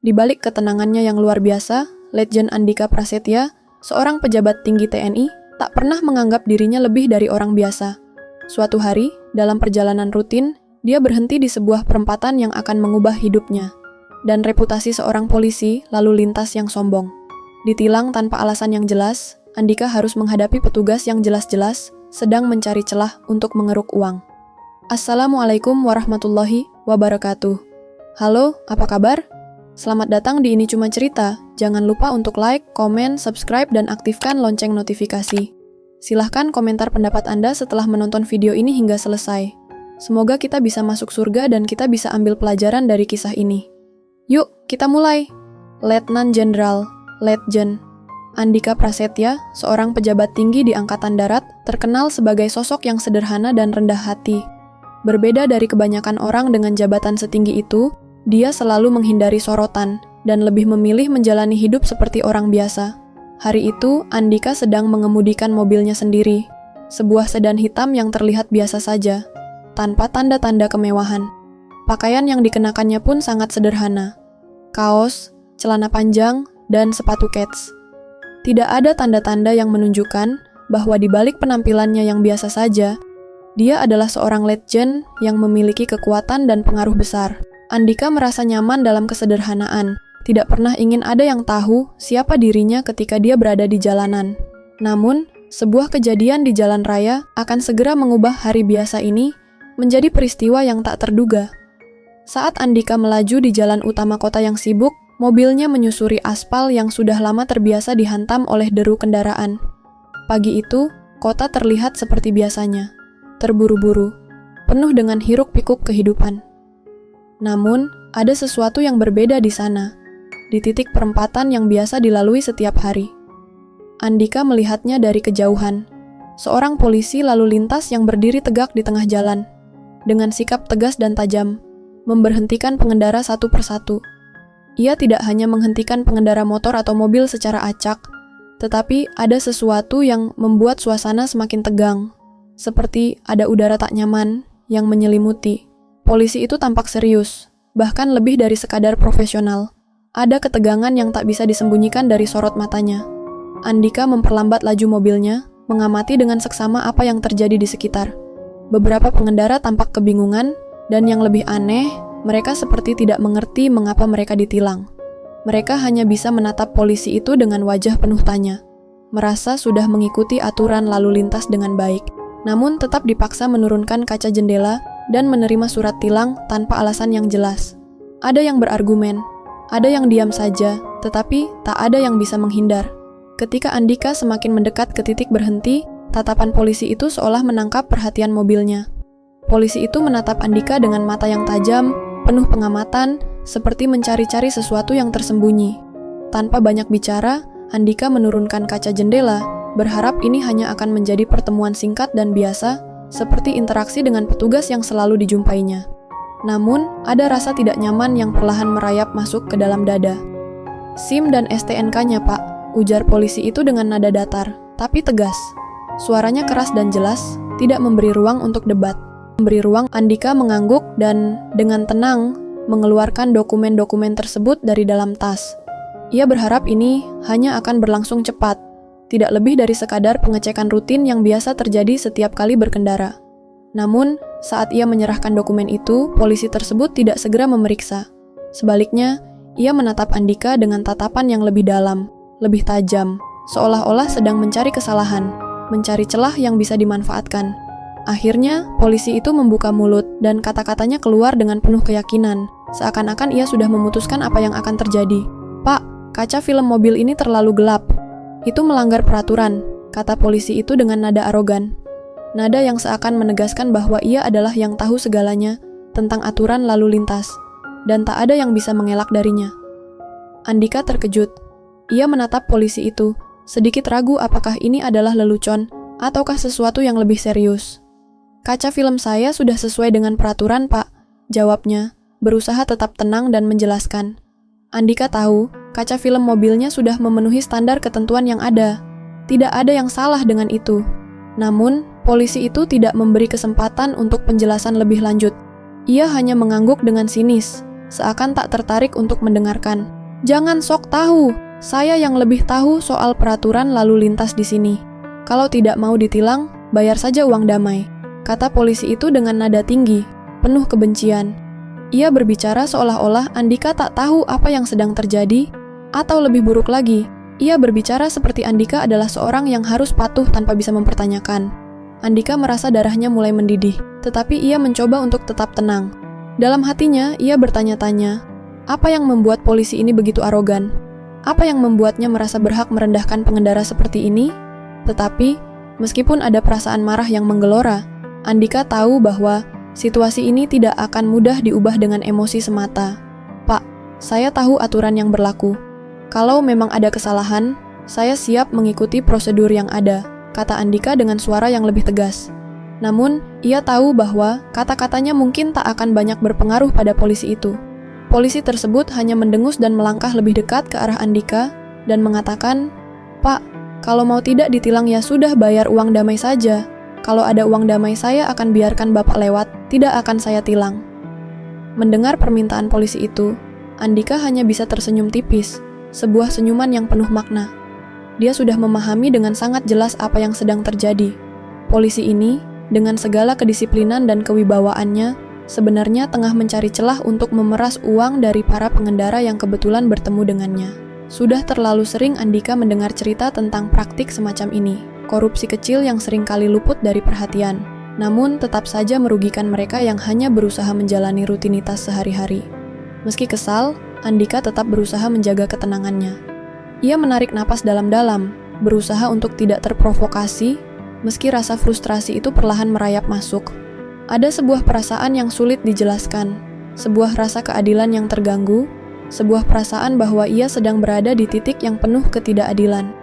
Di balik ketenangannya yang luar biasa, Letjen Andika Prasetya, seorang pejabat tinggi TNI, tak pernah menganggap dirinya lebih dari orang biasa. Suatu hari, dalam perjalanan rutin, dia berhenti di sebuah perempatan yang akan mengubah hidupnya. Dan reputasi seorang polisi lalu lintas yang sombong. Ditilang tanpa alasan yang jelas, Andika harus menghadapi petugas yang jelas-jelas sedang mencari celah untuk mengeruk uang. Assalamualaikum warahmatullahi wabarakatuh. Halo, apa kabar? Selamat datang di Ini Cuma Cerita. Jangan lupa untuk like, komen, subscribe, dan aktifkan lonceng notifikasi. Silahkan komentar pendapat Anda setelah menonton video ini hingga selesai. Semoga kita bisa masuk surga dan kita bisa ambil pelajaran dari kisah ini. Yuk, kita mulai. Letnan Jenderal, Letjen Andika Prasetya, seorang pejabat tinggi di Angkatan Darat, terkenal sebagai sosok yang sederhana dan rendah hati. Berbeda dari kebanyakan orang dengan jabatan setinggi itu, dia selalu menghindari sorotan dan lebih memilih menjalani hidup seperti orang biasa. Hari itu, Andika sedang mengemudikan mobilnya sendiri, sebuah sedan hitam yang terlihat biasa saja, tanpa tanda-tanda kemewahan. Pakaian yang dikenakannya pun sangat sederhana. Kaos, celana panjang, dan sepatu kets. Tidak ada tanda-tanda yang menunjukkan bahwa di balik penampilannya yang biasa saja, dia adalah seorang letjen yang memiliki kekuatan dan pengaruh besar. Andika merasa nyaman dalam kesederhanaan, tidak pernah ingin ada yang tahu siapa dirinya ketika dia berada di jalanan. Namun, sebuah kejadian di jalan raya akan segera mengubah hari biasa ini menjadi peristiwa yang tak terduga. Saat Andika melaju di jalan utama kota yang sibuk, mobilnya menyusuri aspal yang sudah lama terbiasa dihantam oleh deru kendaraan. Pagi itu, kota terlihat seperti biasanya, terburu-buru, penuh dengan hiruk-pikuk kehidupan. Namun, ada sesuatu yang berbeda di sana, di titik perempatan yang biasa dilalui setiap hari. Andika melihatnya dari kejauhan. Seorang polisi lalu lintas yang berdiri tegak di tengah jalan, dengan sikap tegas dan tajam, memberhentikan pengendara satu persatu. Ia tidak hanya menghentikan pengendara motor atau mobil secara acak, tetapi ada sesuatu yang membuat suasana semakin tegang, seperti ada udara tak nyaman yang menyelimuti. Polisi itu tampak serius, bahkan lebih dari sekadar profesional. Ada ketegangan yang tak bisa disembunyikan dari sorot matanya. Andika memperlambat laju mobilnya, mengamati dengan seksama apa yang terjadi di sekitar. Beberapa pengendara tampak kebingungan, dan yang lebih aneh, mereka seperti tidak mengerti mengapa mereka ditilang. Mereka hanya bisa menatap polisi itu dengan wajah penuh tanya, merasa sudah mengikuti aturan lalu lintas dengan baik, namun tetap dipaksa menurunkan kaca jendela dan menerima surat tilang tanpa alasan yang jelas. Ada yang berargumen, ada yang diam saja, tetapi tak ada yang bisa menghindar. Ketika Andika semakin mendekat ke titik berhenti, tatapan polisi itu seolah menangkap perhatian mobilnya. Polisi itu menatap Andika dengan mata yang tajam, penuh pengamatan, seperti mencari-cari sesuatu yang tersembunyi. Tanpa banyak bicara, Andika menurunkan kaca jendela, berharap ini hanya akan menjadi pertemuan singkat dan biasa, seperti interaksi dengan petugas yang selalu dijumpainya. Namun, ada rasa tidak nyaman yang perlahan merayap masuk ke dalam dada. SIM dan STNK-nya, Pak, ujar polisi itu dengan nada datar, tapi tegas. Suaranya keras dan jelas, tidak memberi ruang untuk debat. Memberi ruang, Andika mengangguk dan, dengan tenang, mengeluarkan dokumen-dokumen tersebut dari dalam tas. Ia berharap ini hanya akan berlangsung cepat, tidak lebih dari sekadar pengecekan rutin yang biasa terjadi setiap kali berkendara. Namun, saat ia menyerahkan dokumen itu, polisi tersebut tidak segera memeriksa. Sebaliknya, ia menatap Andika dengan tatapan yang lebih dalam, lebih tajam, seolah-olah sedang mencari kesalahan, mencari celah yang bisa dimanfaatkan. Akhirnya, polisi itu membuka mulut dan kata-katanya keluar dengan penuh keyakinan, seakan-akan ia sudah memutuskan apa yang akan terjadi. "Pak, kaca film mobil ini terlalu gelap. Itu melanggar peraturan," kata polisi itu dengan nada arogan. Nada yang seakan menegaskan bahwa ia adalah yang tahu segalanya tentang aturan lalu lintas, dan tak ada yang bisa mengelak darinya. Andika terkejut. Ia menatap polisi itu, sedikit ragu apakah ini adalah lelucon ataukah sesuatu yang lebih serius. "Kaca film saya sudah sesuai dengan peraturan, Pak," jawabnya, berusaha tetap tenang dan menjelaskan. Andika tahu, kaca film mobilnya sudah memenuhi standar ketentuan yang ada. Tidak ada yang salah dengan itu. Namun, polisi itu tidak memberi kesempatan untuk penjelasan lebih lanjut. Ia hanya mengangguk dengan sinis, seakan tak tertarik untuk mendengarkan. "Jangan sok tahu, saya yang lebih tahu soal peraturan lalu lintas di sini. Kalau tidak mau ditilang, bayar saja uang damai," kata polisi itu dengan nada tinggi, penuh kebencian. Ia berbicara seolah-olah Andika tak tahu apa yang sedang terjadi, atau lebih buruk lagi, ia berbicara seperti Andika adalah seorang yang harus patuh tanpa bisa mempertanyakan. Andika merasa darahnya mulai mendidih, tetapi ia mencoba untuk tetap tenang. Dalam hatinya, ia bertanya-tanya, apa yang membuat polisi ini begitu arogan? Apa yang membuatnya merasa berhak merendahkan pengendara seperti ini? Tetapi, meskipun ada perasaan marah yang menggelora, Andika tahu bahwa situasi ini tidak akan mudah diubah dengan emosi semata. "Pak, saya tahu aturan yang berlaku. Kalau memang ada kesalahan, saya siap mengikuti prosedur yang ada," kata Andika dengan suara yang lebih tegas. Namun, ia tahu bahwa kata-katanya mungkin tak akan banyak berpengaruh pada polisi itu. Polisi tersebut hanya mendengus dan melangkah lebih dekat ke arah Andika dan mengatakan, "Pak, kalau mau tidak ditilang ya sudah bayar uang damai saja. Kalau ada uang damai saya akan biarkan Bapak lewat, tidak akan saya tilang." Mendengar permintaan polisi itu, Andika hanya bisa tersenyum tipis, sebuah senyuman yang penuh makna. Dia sudah memahami dengan sangat jelas apa yang sedang terjadi. Polisi ini, dengan segala kedisiplinan dan kewibawaannya, sebenarnya tengah mencari celah untuk memeras uang dari para pengendara yang kebetulan bertemu dengannya. Sudah terlalu sering Andika mendengar cerita tentang praktik semacam ini, korupsi kecil yang sering kali luput dari perhatian, namun tetap saja merugikan mereka yang hanya berusaha menjalani rutinitas sehari-hari. Meski kesal, Andika tetap berusaha menjaga ketenangannya. Ia menarik napas dalam-dalam, berusaha untuk tidak terprovokasi, meski rasa frustrasi itu perlahan merayap masuk. Ada sebuah perasaan yang sulit dijelaskan, sebuah rasa keadilan yang terganggu, sebuah perasaan bahwa ia sedang berada di titik yang penuh ketidakadilan.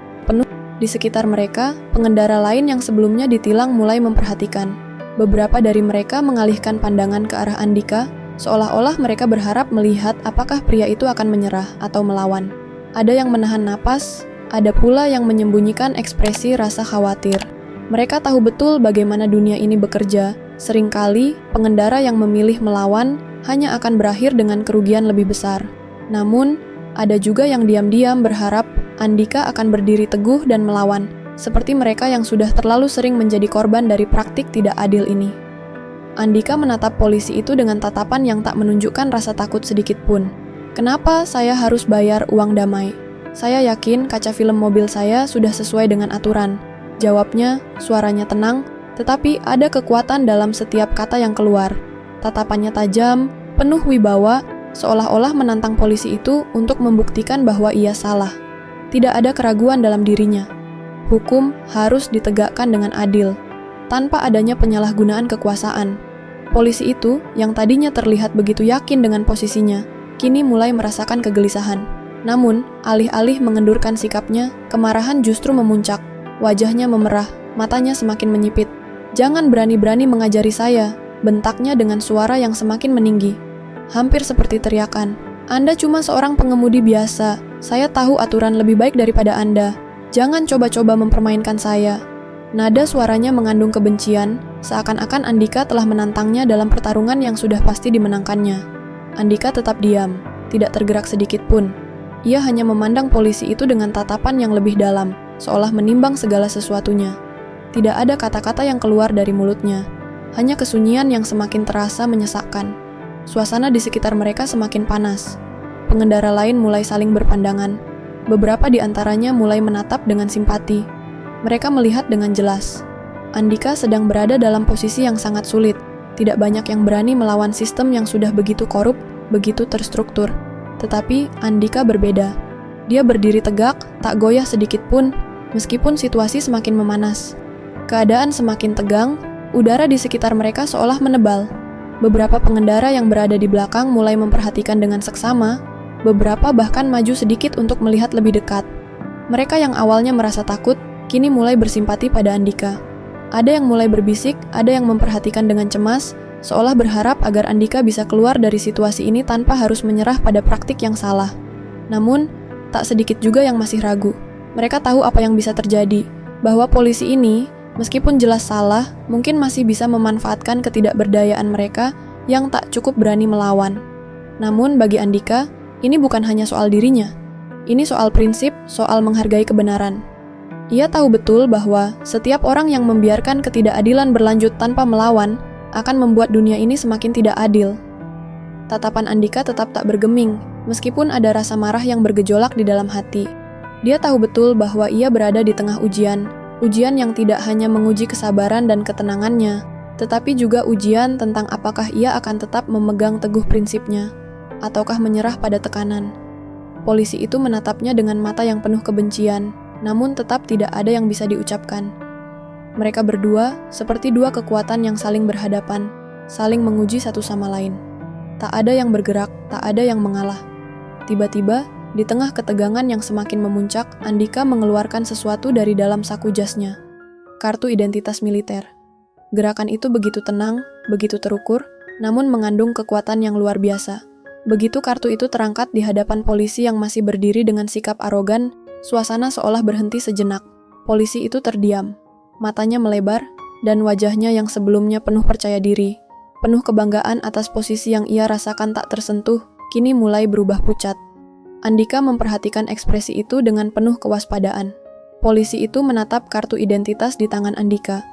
Di sekitar mereka, pengendara lain yang sebelumnya ditilang mulai memperhatikan. Beberapa dari mereka mengalihkan pandangan ke arah Andika, seolah-olah mereka berharap melihat apakah pria itu akan menyerah atau melawan. Ada yang menahan napas, ada pula yang menyembunyikan ekspresi rasa khawatir. Mereka tahu betul bagaimana dunia ini bekerja. Seringkali, pengendara yang memilih melawan hanya akan berakhir dengan kerugian lebih besar. Namun, ada juga yang diam-diam berharap Andika akan berdiri teguh dan melawan, seperti mereka yang sudah terlalu sering menjadi korban dari praktik tidak adil ini. Andika menatap polisi itu dengan tatapan yang tak menunjukkan rasa takut sedikit pun. "Kenapa saya harus bayar uang damai? Saya yakin kaca film mobil saya sudah sesuai dengan aturan," jawabnya, suaranya tenang, tetapi ada kekuatan dalam setiap kata yang keluar. Tatapannya tajam, penuh wibawa, seolah-olah menantang polisi itu untuk membuktikan bahwa ia salah. Tidak ada keraguan dalam dirinya. Hukum harus ditegakkan dengan adil, tanpa adanya penyalahgunaan kekuasaan. Polisi itu, yang tadinya terlihat begitu yakin dengan posisinya, kini mulai merasakan kegelisahan. Namun, alih-alih mengendurkan sikapnya, kemarahan justru memuncak. Wajahnya memerah, matanya semakin menyipit. "Jangan berani-berani mengajari saya," bentaknya dengan suara yang semakin meninggi. Hampir seperti teriakan, "Anda cuma seorang pengemudi biasa. Saya tahu aturan lebih baik daripada Anda. Jangan coba-coba mempermainkan saya." Nada suaranya mengandung kebencian, seakan-akan Andika telah menantangnya dalam pertarungan yang sudah pasti dimenangkannya. Andika tetap diam, tidak tergerak sedikit pun. Ia hanya memandang polisi itu dengan tatapan yang lebih dalam, seolah menimbang segala sesuatunya. Tidak ada kata-kata yang keluar dari mulutnya, hanya kesunyian yang semakin terasa menyesakkan. Suasana di sekitar mereka semakin panas. Pengendara lain mulai saling berpandangan. Beberapa di antaranya mulai menatap dengan simpati. Mereka melihat dengan jelas. Andika sedang berada dalam posisi yang sangat sulit. Tidak banyak yang berani melawan sistem yang sudah begitu korup, begitu terstruktur. Tetapi Andika berbeda. Dia berdiri tegak, tak goyah sedikit pun, meskipun situasi semakin memanas. Keadaan semakin tegang, udara di sekitar mereka seolah menebal. Beberapa pengendara yang berada di belakang mulai memperhatikan dengan seksama, beberapa bahkan maju sedikit untuk melihat lebih dekat. Mereka yang awalnya merasa takut, kini mulai bersimpati pada Andika. Ada yang mulai berbisik, ada yang memperhatikan dengan cemas, seolah berharap agar Andika bisa keluar dari situasi ini tanpa harus menyerah pada praktik yang salah. Namun, tak sedikit juga yang masih ragu. Mereka tahu apa yang bisa terjadi, bahwa polisi ini, meskipun jelas salah, mungkin masih bisa memanfaatkan ketidakberdayaan mereka yang tak cukup berani melawan. Namun bagi Andika, ini bukan hanya soal dirinya. Ini soal prinsip, soal menghargai kebenaran. Ia tahu betul bahwa setiap orang yang membiarkan ketidakadilan berlanjut tanpa melawan akan membuat dunia ini semakin tidak adil. Tatapan Andika tetap tak bergeming, meskipun ada rasa marah yang bergejolak di dalam hati. Dia tahu betul bahwa ia berada di tengah ujian yang tidak hanya menguji kesabaran dan ketenangannya, tetapi juga ujian tentang apakah ia akan tetap memegang teguh prinsipnya, ataukah menyerah pada tekanan. Polisi itu menatapnya dengan mata yang penuh kebencian, namun tetap tidak ada yang bisa diucapkan. Mereka berdua seperti dua kekuatan yang saling berhadapan, saling menguji satu sama lain. Tak ada yang bergerak, tak ada yang mengalah. Tiba-tiba, di tengah ketegangan yang semakin memuncak, Andika mengeluarkan sesuatu dari dalam saku jasnya. Kartu identitas militer. Gerakan itu begitu tenang, begitu terukur, namun mengandung kekuatan yang luar biasa. Begitu kartu itu terangkat di hadapan polisi yang masih berdiri dengan sikap arogan, suasana seolah berhenti sejenak. Polisi itu terdiam. Matanya melebar, dan wajahnya yang sebelumnya penuh percaya diri, penuh kebanggaan atas posisi yang ia rasakan tak tersentuh, kini mulai berubah pucat. Andika memperhatikan ekspresi itu dengan penuh kewaspadaan. Polisi itu menatap kartu identitas di tangan Andika,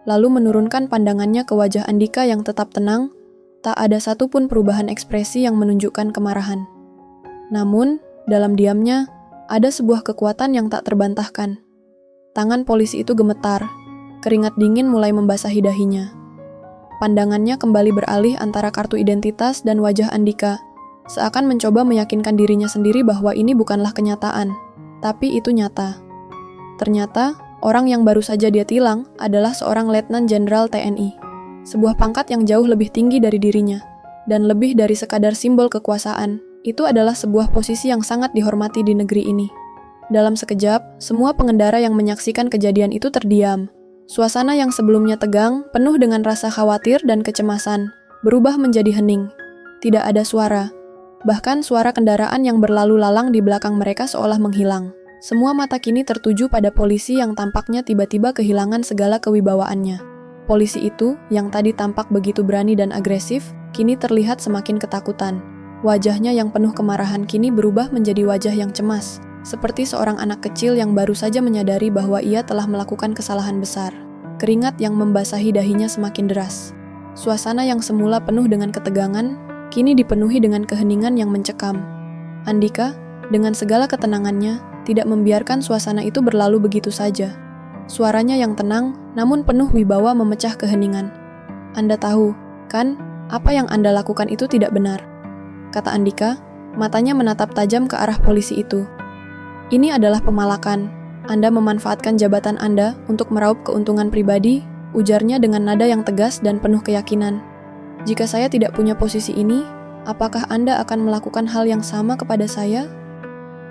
lalu menurunkan pandangannya ke wajah Andika yang tetap tenang, tak ada satupun perubahan ekspresi yang menunjukkan kemarahan. Namun, dalam diamnya, ada sebuah kekuatan yang tak terbantahkan. Tangan polisi itu gemetar, keringat dingin mulai membasahi dahinya. Pandangannya kembali beralih antara kartu identitas dan wajah Andika, seakan mencoba meyakinkan dirinya sendiri bahwa ini bukanlah kenyataan, tapi itu nyata. Ternyata, orang yang baru saja dia tilang adalah seorang Letnan Jenderal TNI, sebuah pangkat yang jauh lebih tinggi dari dirinya, dan lebih dari sekadar simbol kekuasaan, itu adalah sebuah posisi yang sangat dihormati di negeri ini. Dalam sekejap, semua pengendara yang menyaksikan kejadian itu terdiam. Suasana yang sebelumnya tegang, penuh dengan rasa khawatir dan kecemasan, berubah menjadi hening. Tidak ada suara. Bahkan suara kendaraan yang berlalu lalang di belakang mereka seolah menghilang. Semua mata kini tertuju pada polisi yang tampaknya tiba-tiba kehilangan segala kewibawaannya. Polisi itu, yang tadi tampak begitu berani dan agresif, kini terlihat semakin ketakutan. Wajahnya yang penuh kemarahan kini berubah menjadi wajah yang cemas, seperti seorang anak kecil yang baru saja menyadari bahwa ia telah melakukan kesalahan besar. Keringat yang membasahi dahinya semakin deras. Suasana yang semula penuh dengan ketegangan, kini dipenuhi dengan keheningan yang mencekam. Andika, dengan segala ketenangannya, tidak membiarkan suasana itu berlalu begitu saja. Suaranya yang tenang, namun penuh wibawa memecah keheningan. "Anda tahu, kan, apa yang Anda lakukan itu tidak benar," kata Andika, matanya menatap tajam ke arah polisi itu. "Ini adalah pemalakan. Anda memanfaatkan jabatan Anda untuk meraup keuntungan pribadi," ujarnya dengan nada yang tegas dan penuh keyakinan. "Jika saya tidak punya posisi ini, apakah Anda akan melakukan hal yang sama kepada saya?"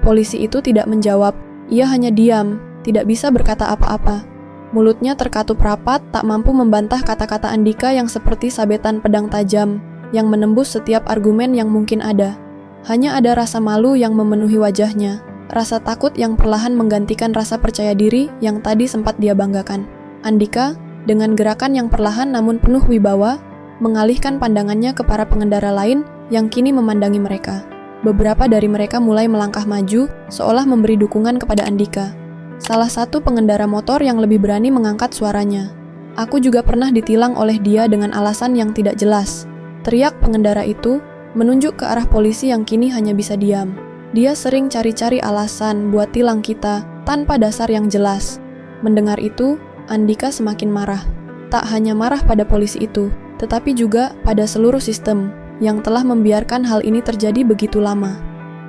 Polisi itu tidak menjawab, ia hanya diam, tidak bisa berkata apa-apa. Mulutnya terkatup rapat, tak mampu membantah kata-kata Andika yang seperti sabetan pedang tajam, yang menembus setiap argumen yang mungkin ada. Hanya ada rasa malu yang memenuhi wajahnya, rasa takut yang perlahan menggantikan rasa percaya diri yang tadi sempat dia banggakan. Andika, dengan gerakan yang perlahan namun penuh wibawa, mengalihkan pandangannya ke para pengendara lain yang kini memandangi mereka. Beberapa dari mereka mulai melangkah maju, seolah memberi dukungan kepada Andika. Salah satu pengendara motor yang lebih berani mengangkat suaranya. "Aku juga pernah ditilang oleh dia dengan alasan yang tidak jelas," teriak pengendara itu, menunjuk ke arah polisi yang kini hanya bisa diam. "Dia sering cari-cari alasan buat tilang kita, tanpa dasar yang jelas." Mendengar itu, Andika semakin marah. Tak hanya marah pada polisi itu, tetapi juga pada seluruh sistem yang telah membiarkan hal ini terjadi begitu lama.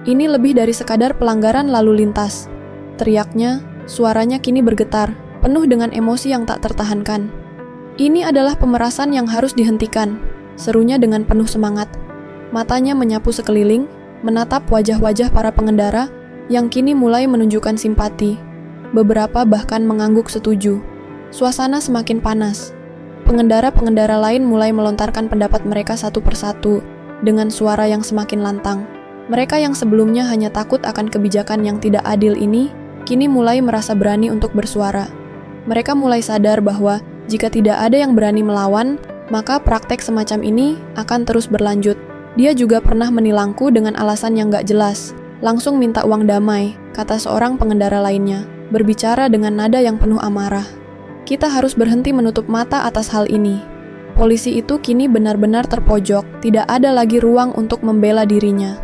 "Ini lebih dari sekadar pelanggaran lalu lintas," teriaknya, suaranya kini bergetar, penuh dengan emosi yang tak tertahankan. "Ini adalah pemerasan yang harus dihentikan," serunya dengan penuh semangat. Matanya menyapu sekeliling, menatap wajah-wajah para pengendara yang kini mulai menunjukkan simpati. Beberapa bahkan mengangguk setuju. Suasana semakin panas. Pengendara-pengendara lain mulai melontarkan pendapat mereka satu persatu, dengan suara yang semakin lantang. Mereka yang sebelumnya hanya takut akan kebijakan yang tidak adil ini, kini mulai merasa berani untuk bersuara. Mereka mulai sadar bahwa jika tidak ada yang berani melawan, maka praktek semacam ini akan terus berlanjut. Dia juga pernah menilangku dengan alasan yang gak jelas. Langsung minta uang damai, kata seorang pengendara lainnya, berbicara dengan nada yang penuh amarah. Kita harus berhenti menutup mata atas hal ini. Polisi itu kini benar-benar terpojok, tidak ada lagi ruang untuk membela dirinya.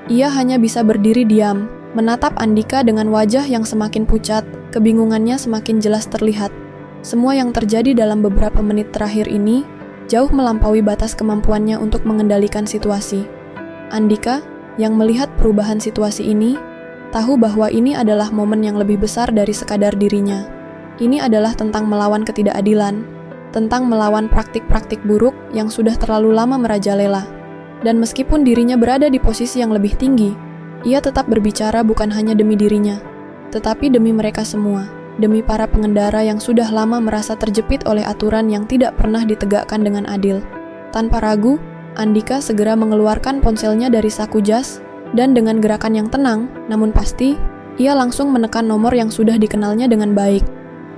Ia hanya bisa berdiri diam, menatap Andika dengan wajah yang semakin pucat, kebingungannya semakin jelas terlihat. Semua yang terjadi dalam beberapa menit terakhir ini jauh melampaui batas kemampuannya untuk mengendalikan situasi. Andika, yang melihat perubahan situasi ini, tahu bahwa ini adalah momen yang lebih besar dari sekadar dirinya. Ini adalah tentang melawan ketidakadilan, tentang melawan praktik-praktik buruk yang sudah terlalu lama merajalela. Dan meskipun dirinya berada di posisi yang lebih tinggi, ia tetap berbicara bukan hanya demi dirinya, tetapi demi mereka semua. Demi para pengendara yang sudah lama merasa terjepit oleh aturan yang tidak pernah ditegakkan dengan adil. Tanpa ragu, Andika segera mengeluarkan ponselnya dari saku jas, dan dengan gerakan yang tenang, namun pasti, ia langsung menekan nomor yang sudah dikenalnya dengan baik.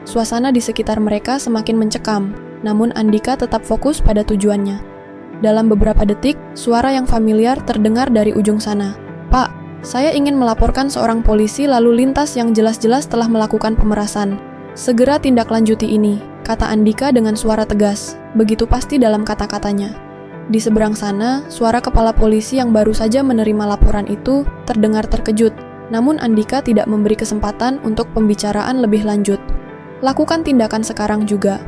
Suasana di sekitar mereka semakin mencekam, namun Andika tetap fokus pada tujuannya. Dalam beberapa detik, suara yang familiar terdengar dari ujung sana. "Pak, saya ingin melaporkan seorang polisi lalu lintas yang jelas-jelas telah melakukan pemerasan. Segera tindak lanjuti ini," kata Andika dengan suara tegas, begitu pasti dalam kata-katanya. Di seberang sana, suara kepala polisi yang baru saja menerima laporan itu terdengar terkejut, namun Andika tidak memberi kesempatan untuk pembicaraan lebih lanjut. "Lakukan tindakan sekarang juga.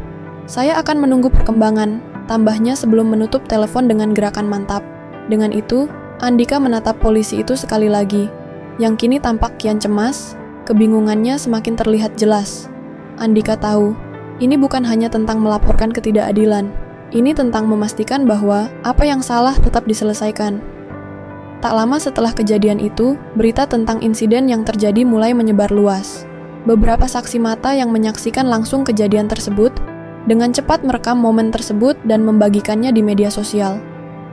Saya akan menunggu perkembangan," tambahnya sebelum menutup telepon dengan gerakan mantap. Dengan itu, Andika menatap polisi itu sekali lagi, yang kini tampak kian cemas, kebingungannya semakin terlihat jelas. Andika tahu, ini bukan hanya tentang melaporkan ketidakadilan, ini tentang memastikan bahwa apa yang salah tetap diselesaikan. Tak lama setelah kejadian itu, berita tentang insiden yang terjadi mulai menyebar luas. Beberapa saksi mata yang menyaksikan langsung kejadian tersebut, dengan cepat merekam momen tersebut dan membagikannya di media sosial.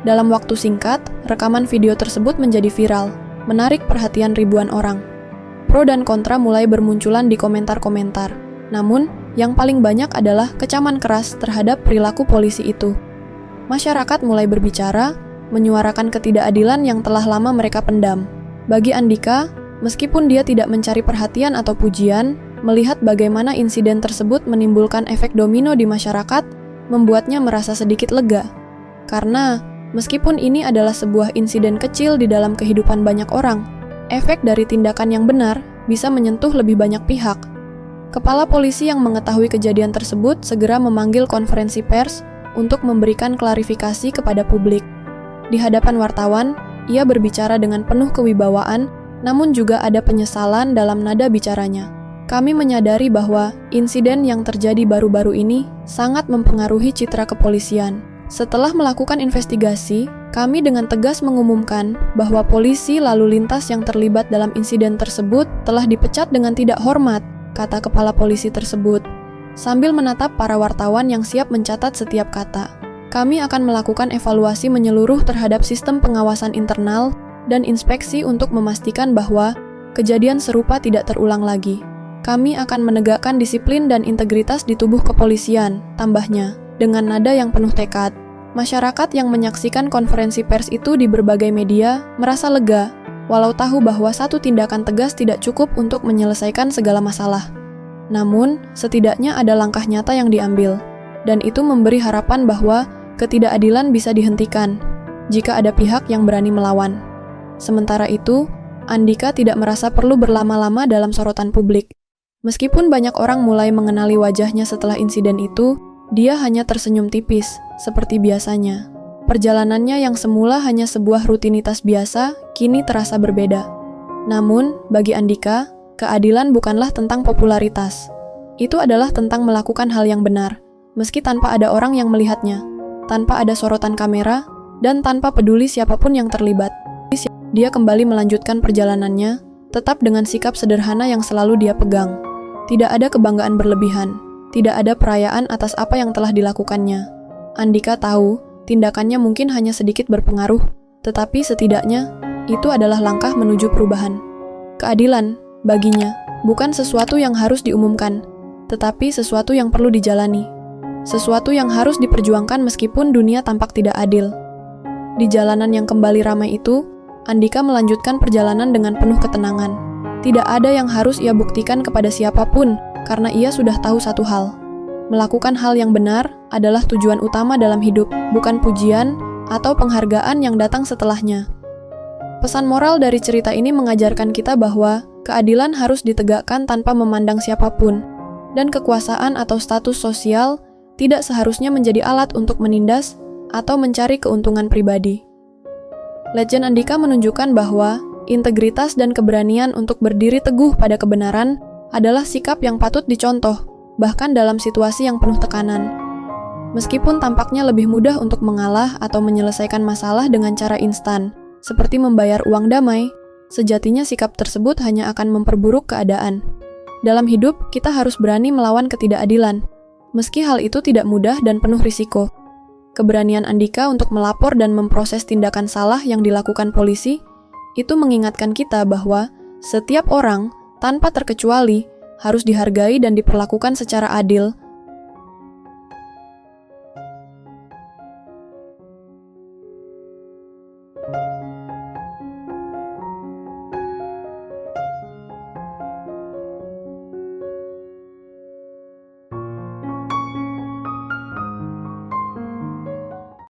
Dalam waktu singkat, rekaman video tersebut menjadi viral, menarik perhatian ribuan orang. Pro dan kontra mulai bermunculan di komentar-komentar. Namun, yang paling banyak adalah kecaman keras terhadap perilaku polisi itu. Masyarakat mulai berbicara, menyuarakan ketidakadilan yang telah lama mereka pendam. Bagi Andika, meskipun dia tidak mencari perhatian atau pujian, melihat bagaimana insiden tersebut menimbulkan efek domino di masyarakat, membuatnya merasa sedikit lega. Karena meskipun ini adalah sebuah insiden kecil di dalam kehidupan banyak orang, efek dari tindakan yang benar bisa menyentuh lebih banyak pihak. Kepala polisi yang mengetahui kejadian tersebut segera memanggil konferensi pers untuk memberikan klarifikasi kepada publik. Di hadapan wartawan, ia berbicara dengan penuh kewibawaan, namun juga ada penyesalan dalam nada bicaranya. "Kami menyadari bahwa insiden yang terjadi baru-baru ini sangat mempengaruhi citra kepolisian. Setelah melakukan investigasi, kami dengan tegas mengumumkan bahwa polisi lalu lintas yang terlibat dalam insiden tersebut telah dipecat dengan tidak hormat," kata kepala polisi tersebut, sambil menatap para wartawan yang siap mencatat setiap kata. "Kami akan melakukan evaluasi menyeluruh terhadap sistem pengawasan internal dan inspeksi untuk memastikan bahwa kejadian serupa tidak terulang lagi. Kami akan menegakkan disiplin dan integritas di tubuh kepolisian," tambahnya, dengan nada yang penuh tekad. Masyarakat yang menyaksikan konferensi pers itu di berbagai media merasa lega, walau tahu bahwa satu tindakan tegas tidak cukup untuk menyelesaikan segala masalah. Namun, setidaknya ada langkah nyata yang diambil, dan itu memberi harapan bahwa ketidakadilan bisa dihentikan jika ada pihak yang berani melawan. Sementara itu, Andika tidak merasa perlu berlama-lama dalam sorotan publik. Meskipun banyak orang mulai mengenali wajahnya setelah insiden itu, dia hanya tersenyum tipis, seperti biasanya. Perjalanannya yang semula hanya sebuah rutinitas biasa, kini terasa berbeda. Namun, bagi Andika, keadilan bukanlah tentang popularitas. Itu adalah tentang melakukan hal yang benar, meski tanpa ada orang yang melihatnya, tanpa ada sorotan kamera, dan tanpa peduli siapapun yang terlibat. Dia kembali melanjutkan perjalanannya, tetap dengan sikap sederhana yang selalu dia pegang. Tidak ada kebanggaan berlebihan, tidak ada perayaan atas apa yang telah dilakukannya. Andika tahu, tindakannya mungkin hanya sedikit berpengaruh, tetapi setidaknya, itu adalah langkah menuju perubahan. Keadilan, baginya, bukan sesuatu yang harus diumumkan, tetapi sesuatu yang perlu dijalani. Sesuatu yang harus diperjuangkan meskipun dunia tampak tidak adil. Di jalanan yang kembali ramai itu, Andika melanjutkan perjalanan dengan penuh ketenangan. Tidak ada yang harus ia buktikan kepada siapapun, karena ia sudah tahu satu hal. Melakukan hal yang benar adalah tujuan utama dalam hidup, bukan pujian atau penghargaan yang datang setelahnya. Pesan moral dari cerita ini mengajarkan kita bahwa keadilan harus ditegakkan tanpa memandang siapapun, dan kekuasaan atau status sosial tidak seharusnya menjadi alat untuk menindas atau mencari keuntungan pribadi. Legend Andika menunjukkan bahwa integritas dan keberanian untuk berdiri teguh pada kebenaran adalah sikap yang patut dicontoh, bahkan dalam situasi yang penuh tekanan. Meskipun tampaknya lebih mudah untuk mengalah atau menyelesaikan masalah dengan cara instan, seperti membayar uang damai, sejatinya sikap tersebut hanya akan memperburuk keadaan. Dalam hidup, kita harus berani melawan ketidakadilan, meski hal itu tidak mudah dan penuh risiko. Keberanian Andika untuk melapor dan memproses tindakan salah yang dilakukan polisi, itu mengingatkan kita bahwa setiap orang, tanpa terkecuali, harus dihargai dan diperlakukan secara adil,